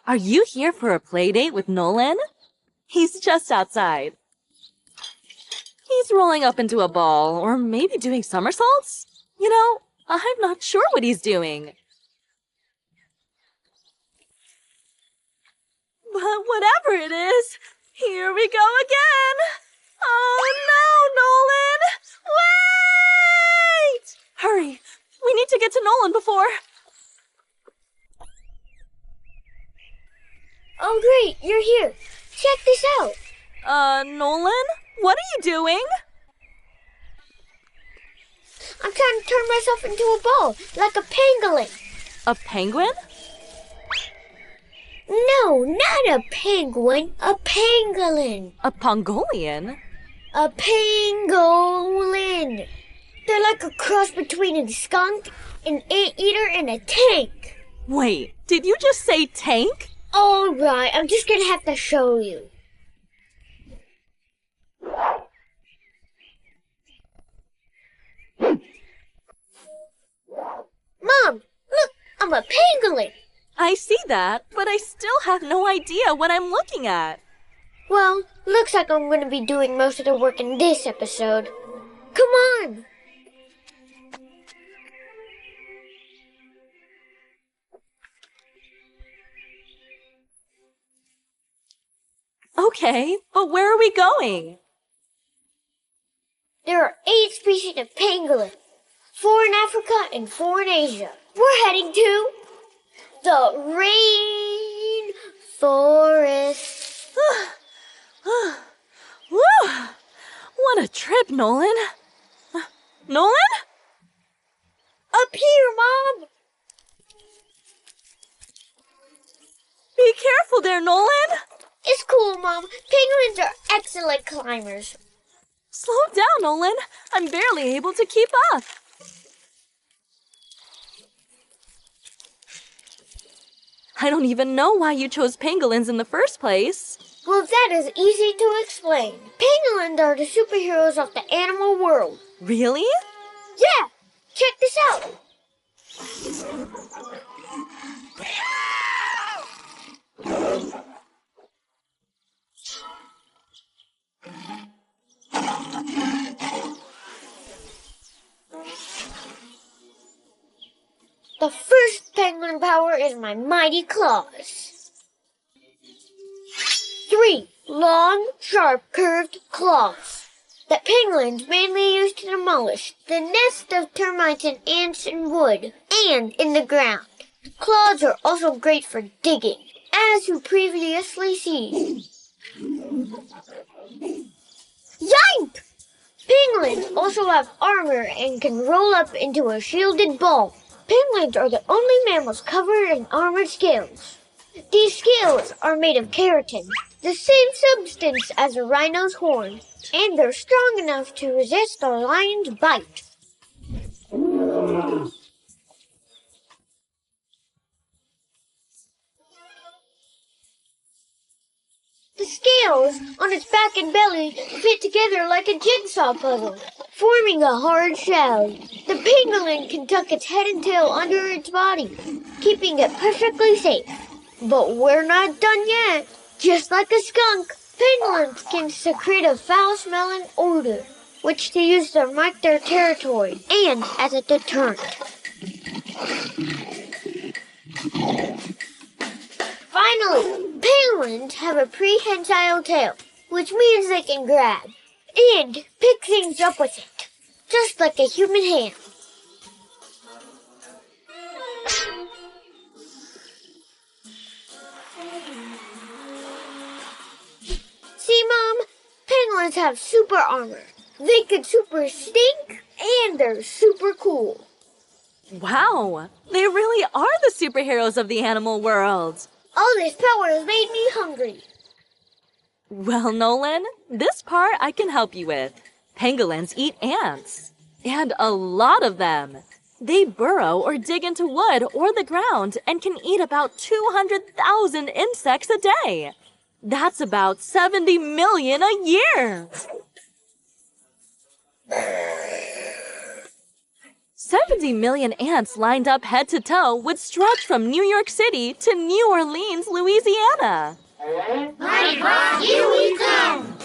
Are you here for a play date with Nolan? He's just outside. He's rolling up into a ball, or maybe doing somersaults? You know, I'm not sure what he's doing. But whatever it is, here we go again! Oh no, Nolan! Wait! Hurry, we need to get to Nolan before... Oh great, you're here. Check this out. Nolan? What are you doing? I'm trying to turn myself into a ball, like a pangolin. A penguin? No, not a penguin, a pangolin. A pangolian? A pangolin. They're like a cross between a skunk, an anteater, and a tank. Wait, did you just say tank? All right, I'm just gonna have to show you. Mom, look, I'm a pangolin. I see that, but I still have no idea what I'm looking at. Well, looks like I'm gonna be doing most of the work in this episode. Come on. Okay, but where are we going? There are 8 species of pangolin, 4 in Africa and 4 in Asia. We're heading to the rainforest. Whew! What a trip, Nolan. Nolan? Up here, Mom! Be careful there, Nolan! It's cool, Mom. Penguins are excellent climbers. Slow down, Nolan. I'm barely able to keep up. I don't even know why you chose pangolins in the first place. Well, that is easy to explain. Pangolins are the superheroes of the animal world. Really? Yeah! Check this out! The first penguin power is my mighty claws. 3 long, sharp, curved claws that penguins mainly use to demolish the nest of termites and ants in wood and in the ground. Claws are also great for digging, as you previously seen. Yank! Penguins also have armor and can roll up into a shielded ball. Penguins are the only mammals covered in armored scales. These scales are made of keratin, the same substance as a rhino's horn, and they're strong enough to resist a lion's bite. The scales on its back and belly fit together like a jigsaw puzzle, forming a hard shell. The pangolin can tuck its head and tail under its body, keeping it perfectly safe. But we're not done yet. Just like a skunk, pangolins can secrete a foul-smelling odor, which they use to mark their territory and as a deterrent. Finally, penguins have a prehensile tail, which means they can grab and pick things up with it, just like a human hand. See, Mom? Penguins have super armor. They can super stink, and they're super cool. Wow, they really are the superheroes of the animal world. All this power has made me hungry. Well, Nolan, this part I can help you with. Pangolins eat ants, and a lot of them. They burrow or dig into wood or the ground and can eat about 200,000 insects a day. That's about 70 million a year. 70 million ants lined up head to toe would stretch from New York City to New Orleans, Louisiana. Right, Rock, here we come!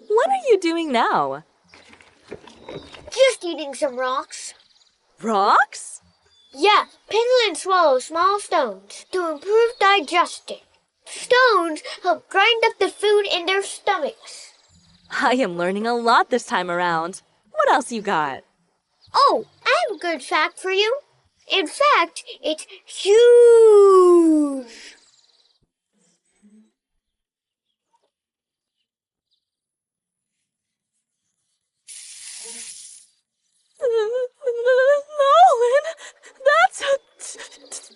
What are you doing now? Just eating some rocks. Rocks? Yeah, pangolins swallow small stones to improve digestion. Stones help grind up the food in their stomachs. I am learning a lot this time around. What else you got? Oh, I have a good fact for you. In fact, it's huge. Nolan, that's a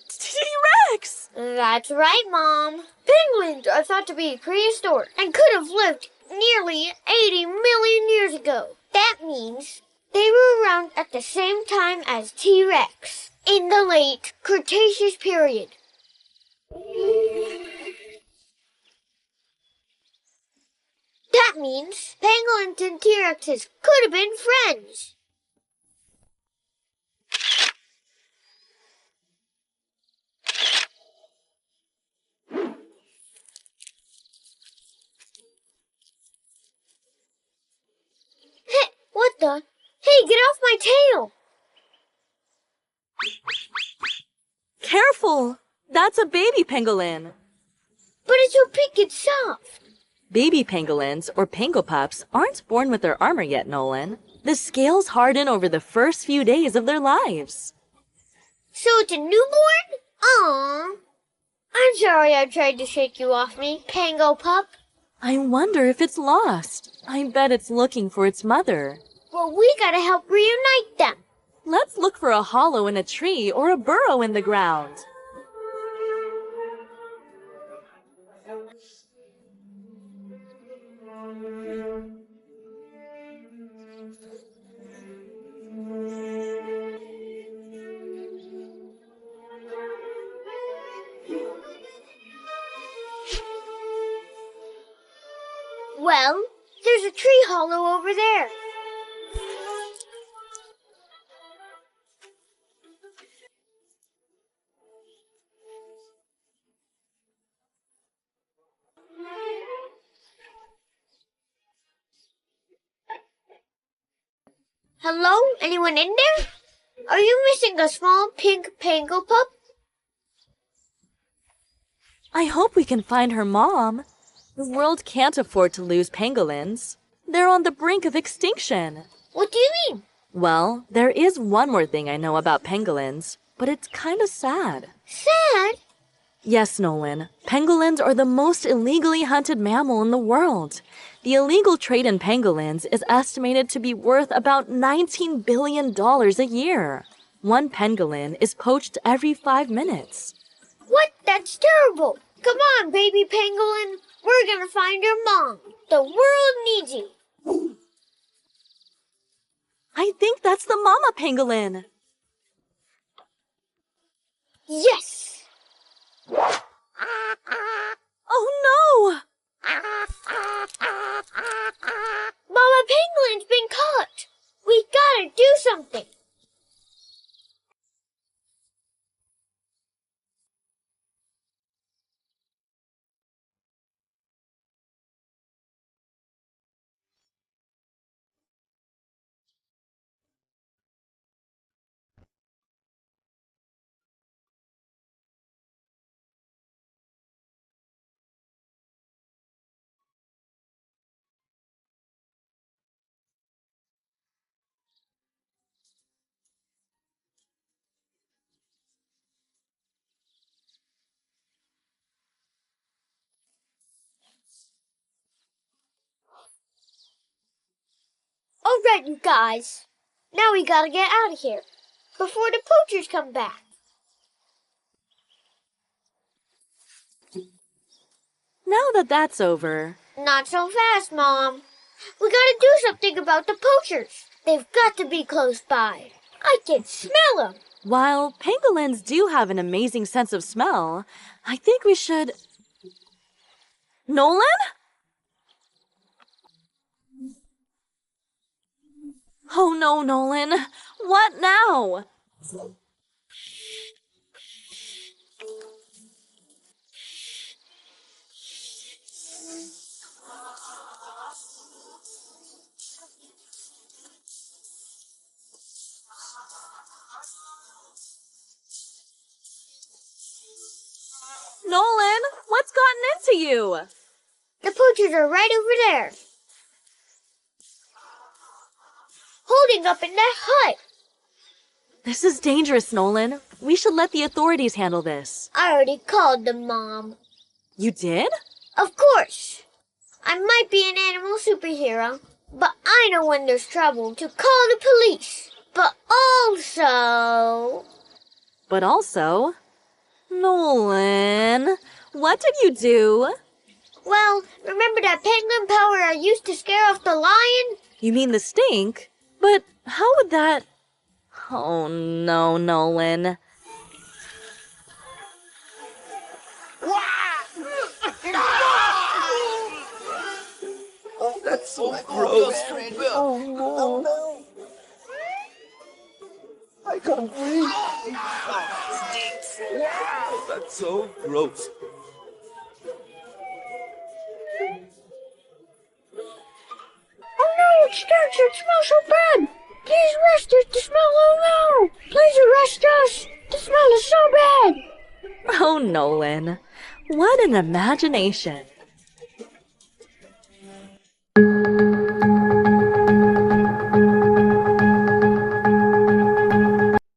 T-Rex! That's right, Mom. Penguins are thought to be prehistoric and could have lived nearly 80 million years ago. That means they were around at the same time as T-Rex in the late Cretaceous period. That means pangolins and T-Rexes could have been friends. Hey, what the? Hey, get off my tail! Careful! That's a baby pangolin. But it's so pink and soft. Baby pangolins, or pangopups, aren't born with their armor yet, Nolan. The scales harden over the first few days of their lives. So it's a newborn? Aww. I'm sorry I tried to shake you off me, Pango Pup. I wonder if it's lost. I bet it's looking for its mother. Well, we gotta help reunite them. Let's look for a hollow in a tree or a burrow in the ground. Well, there's a tree hollow over there. Hello? Anyone in there? Are you missing a small pink Pango Pup? I hope we can find her mom. The world can't afford to lose pangolins. They're on the brink of extinction. What do you mean? Well, there is one more thing I know about pangolins, but it's kind of sad. Sad? Yes, Nolan. Pangolins are the most illegally hunted mammal in the world. The illegal trade in pangolins is estimated to be worth about $19 billion a year. One pangolin is poached every 5 minutes. What? That's terrible. Come on, baby pangolin. We're gonna find your mom. The world needs you. I think that's the mama pangolin. Yes! Oh no! Mama Penguin's been caught! We gotta do something! All right, you guys. Now we gotta get out of here before the poachers come back. Now that that's over, Not so fast, Mom. We gotta do something about the poachers. They've got to be close by. I can smell them. while pangolins do have an amazing sense of smell, I think we should... Nolan? Oh no, Nolan. What now? Nolan, what's gotten into you? The poachers are right over there. Holding up in that hut. This is dangerous, Nolan. We should let the authorities handle this. I already called them, Mom. You did? Of course. I might be an animal superhero, but I know when there's trouble to call the police. But also... Nolan, what did you do? Well, remember that penguin power I used to scare off the lion? You mean the stink? But how would that... Oh no, Nolan. Oh, that's so gross. Oh no. I can't breathe. Oh, that's so gross. Oh no, it stinks. It smells so bad. Please arrest us. The smell, oh no. Please arrest us. The smell is so bad. Oh, Nolan. What an imagination.